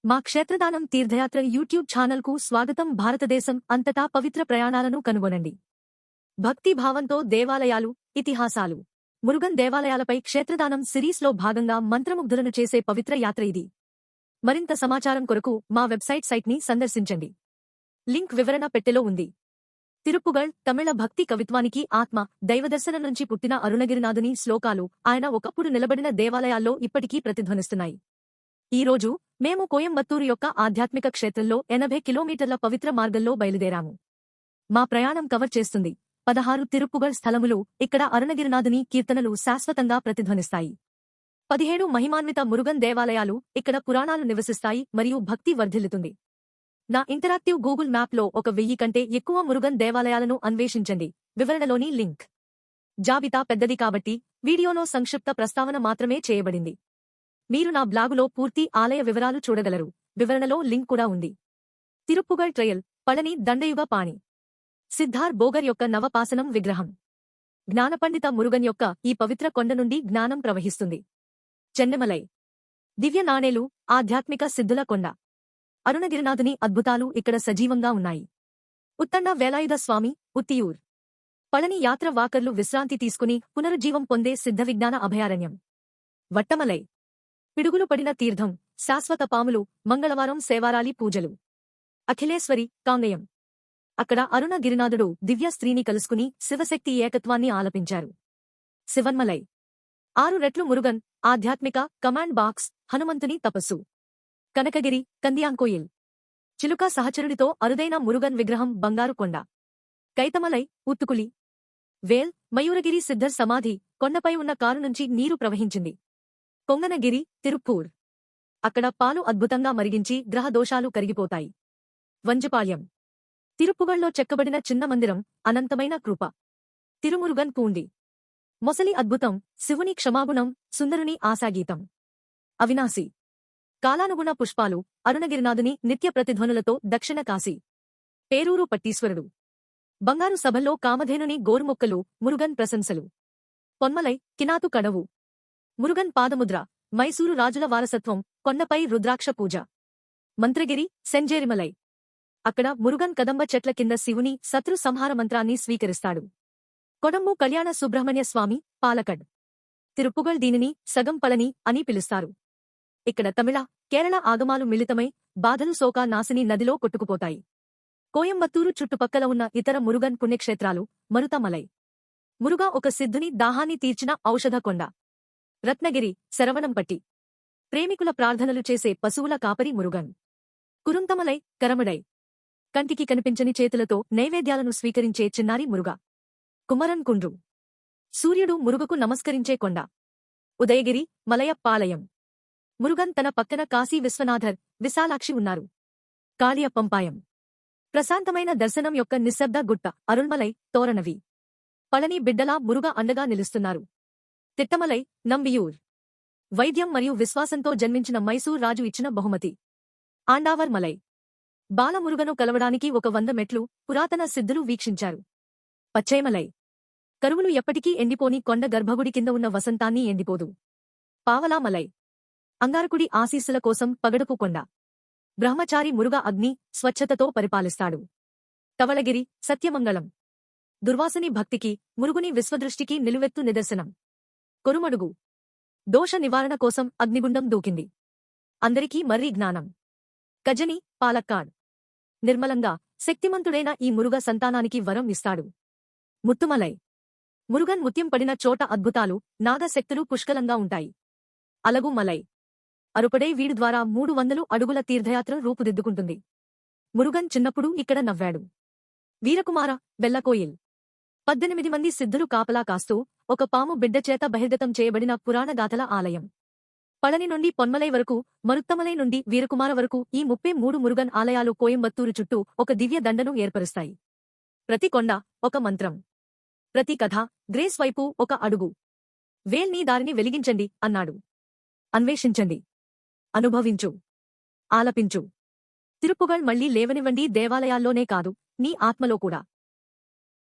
మా క్షేత్రదానం తీర్థయాత్ర యూట్యూబ్ ఛానల్కు స్వాగతం. భారతదేశం అంతటా పవిత్ర ప్రయాణాలను కనుగొనండి. భక్తి భావంతో దేవాలయాలు, ఇతిహాసాలు. మురుగన్ దేవాలయాలపై క్షేత్రదానం సిరీస్లో భాగంగా మంత్రముగ్ధులను చేసే పవిత్ర యాత్ర ఇది. మరింత సమాచారం కొరకు మా వెబ్సైట్ సైట్ని సందర్శించండి. లింక్ వివరణ పెట్టెలో ఉంది. తిరుప్పుగళ్ తమిళ భక్తి కవిత్వానికి ఆత్మ, దైవదర్శనం నుంచి పుట్టిన అరుణగిరినాథుని శ్లోకాలు ఆయన ఒకప్పుడు నిలబడిన దేవాలయాల్లో ఇప్పటికీ ప్రతిధ్వనిస్తున్నాయి. ఈ రోజు మేము కోయంబత్తూరు యొక్క ఆధ్యాత్మిక క్షేత్రంలో 80 కిలోమీటర్ల పవిత్ర మార్గంలో బయలుదేరాము. మా ప్రయాణం కవర్ చేస్తుంది 16 తిరుప్పుగళ్ స్థలములు. ఇక్కడ అరుణగిరినాథుని కీర్తనలు శాశ్వతంగా ప్రతిధ్వనిస్తాయి. 17 మహిమాన్విత మురుగన్ దేవాలయాలు. ఇక్కడ పురాణాలు నివసిస్తాయి మరియు భక్తి వర్ధిల్లుతుంది. నా ఇంటరాక్టివ్ గూగుల్ మ్యాప్లో 1000 కంటే ఎక్కువ మురుగన్ దేవాలయాలను అన్వేషించండి. వివరణలోని లింక్. జాబితా పెద్దది కాబట్టి వీడియోలో సంక్షిప్త ప్రస్తావన మాత్రమే చేయబడింది. మీరు నా బ్లాగులో పూర్తి ఆలయ వివరాలు చూడగలరు. వివరణలో లింక్ కూడా ఉంది. తిరుప్పుగళ్ ట్రయల్, పళని దండయుగ పాణి. సిద్ధార్ బోగర్ యొక్క నవపాసనం విగ్రహం. జ్ఞానపండిత మురుగన్ యొక్క ఈ పవిత్ర కొండ నుండి జ్ఞానం ప్రవహిస్తుంది. చెన్నెమలై. దివ్య నాణేలు, ఆధ్యాత్మిక సిద్ధుల కొండ. అరుణగిరినాథుని అద్భుతాలు ఇక్కడ సజీవంగా ఉన్నాయి. ఉత్తండ వేలాయుధ స్వామి, ఉత్తియూర్. పళని యాత్ర వాకర్లు విశ్రాంతి తీసుకుని పునరుజ్జీవం పొందే సిద్ధ విజ్ఞాన అభయారణ్యం. వట్టమలై. పిడుగులు పడిన తీర్థం, శాశ్వత పాములు, మంగళవారం సేవారాలి పూజలు. అఖిలేశ్వరి, కాంగయం. అక్కడ అరుణగిరినాథుడు దివ్య స్త్రీని కలుసుకుని శివశక్తి ఏకత్వాన్ని ఆలపించారు. శివన్మలై. 6 రెట్లు మురుగన్, ఆధ్యాత్మిక కమాండ్ బాక్స్, హనుమంతుని తపస్సు. కనకగిరి, కందియాంకోయిల్. చిలుక సహచరుడితో అరుదైన మురుగన్ విగ్రహం, బంగారు కొండ. కైతమలై, ఉత్తుకులి. వేల్, మయూరగిరి సిద్ధర్ సమాధి, కొండపై ఉన్న కారు నుంచి నీరు ప్రవహించింది. కొంగనగిరి, తిరుప్పూర్. అక్కడ పాలు అద్భుతంగా మరిగించి గ్రహ దోషాలు కరిగిపోతాయి. వంజపాళ్యం. తిరుప్పుగళ్లో చెక్కబడిన చిన్న మందిరం, అనంతమైన కృప. తిరుమురుగన్ పూండి. మొసలి అద్భుతం, శివుని క్షమాగుణం, సుందరుని ఆశాగీతం. అవినాశి. కాలానుగుణ పుష్పాలు, అరుణగిరినాథుని నిత్య ప్రతిధ్వనులతో దక్షిణ కాశీ. పేరూరు పట్టీశ్వరుడు. బంగారు సభల్లో కామధేనుని గోరుమొక్కలు, మురుగన్ ప్రశంసలు. పొన్మలై, కినాతు కడవు. మురుగన్ పాదముద్ర, మైసూరు రాజుల వారసత్వం, కొండపై రుద్రాక్ష పూజ. మంత్రగిరి, సెంజేరిమలై. అక్కడ మురుగన్ కదంబ చెట్ల కింద శివుని శత్రు సంహార మంత్రాన్ని స్వీకరిస్తాడు. కొడంబు కళ్యాణ సుబ్రహ్మణ్య స్వామి, పాలకడ్. తిరుప్పుగళ్ దీనిని సగం పళని అని పిలుస్తారు. ఇక్కడ తమిళ, కేరళ ఆగమాలు మిళితమై బాధలు శోకా నాశిని నదిలో కొట్టుకుపోతాయి. కోయంబత్తూరు చుట్టుపక్కల ఉన్న ఇతర మురుగన్ పుణ్యక్షేత్రాలు. మరుతమలై. మురుగా ఒక సిద్ధుని దాహాన్ని తీర్చిన ఔషధ కొండ. రత్నగిరి, శరవణంపట్టి. ప్రేమికుల ప్రార్థనలు చేసే పశువుల కాపరి మురుగన్. కురుంతమలై, కరమడై. కంటికి కనిపించని చేతులతో నైవేద్యాలను స్వీకరించే చిన్నారి మురుగ. కుమరన్ కుండ్రు. సూర్యుడు మురుగకు నమస్కరించే కొండ. ఉదయగిరి, మలయప్పాలయం. మురుగన్ తన పక్కన కాశీ విశ్వనాథర్, విశాలాక్షి ఉన్నారు. కాళియప్పంపాయం. ప్రశాంతమైన దర్శనం యొక్క నిశ్శబ్ద గుట్ట. అరుణ్మలై, తోరణవి. పళని బిడ్డలా మురుగ అండగా నిలుస్తున్నారు. తిట్టమలై, నంబియూర్. వైద్యం మరియు విశ్వాసంతో జన్మించిన మైసూర్ రాజు ఇచ్చిన బహుమతి. ఆండావర్ మలై. బాలమురుగను కలవడానికి 100 మెట్లు, పురాతన సిద్ధులు వీక్షించారు. పచ్చైమలై. కరువులు ఎప్పటికీ ఎండిపోని కొండ గర్భగుడి కింద ఉన్న వసంతాన్ని ఎండిపోదు. పావలామలై. అంగారకుడి ఆశీస్సుల కోసం పగడపు కొండ. బ్రహ్మచారి మురుగ అగ్ని, స్వచ్ఛతతో పరిపాలిస్తాడు. తవళగిరి, సత్యమంగళం. దుర్వాసని భక్తికి, మురుగుని విశ్వదృష్టికి నిలువెత్తు నిదర్శనం. కొరుమడుగు. దోష నివారణ కోసం అగ్నిగుండం దూకింది. అందరికీ మర్రి జ్ఞానం. కజని, పాలక్కాడ్. నిర్మలంగా, శక్తిమంతుడైన ఈ మురుగ సంతానానికి వరం ఇస్తాడు. ముత్తుమలై. మురుగన్ ముత్యం పడిన చోట అద్భుతాలు, నాగశక్తులు పుష్కలంగా ఉంటాయి. అలగు మలై. అరుపడై వీడు ద్వారా 300 అడుగుల తీర్థయాత్ర రూపుదిద్దుకుంటుంది. మురుగన్ చిన్నప్పుడు ఇక్కడ నవ్వాడు. వీరకుమార, వెల్లకోయిల్. 18 మంది సిద్ధులు కాపలా కాస్తూ ఒక పాము బిడ్డచేత బహిర్గతం చేయబడిన పురాణగాథల ఆలయం. పళని నుండి పొన్మలై వరకు, మరుత్తమలై నుండి వీరకుమార వరకు ఈ 33 మురుగన్ ఆలయాలు కోయంబత్తూరు చుట్టూ ఒక దివ్య దండను ఏర్పరుస్తాయి. ప్రతి కొండ ఒక మంత్రం. ప్రతి కథ, గ్రేస్ వైపు ఒక అడుగు. వేల్ నీ దారిని వెలిగించండి అన్నాడు. అన్వేషించండి. అనుభవించు. ఆలపించు. తిరుప్పుగళ్ మళ్లీ లేవనివ్వండి. దేవాలయాల్లోనే కాదు, నీ ఆత్మలో కూడా.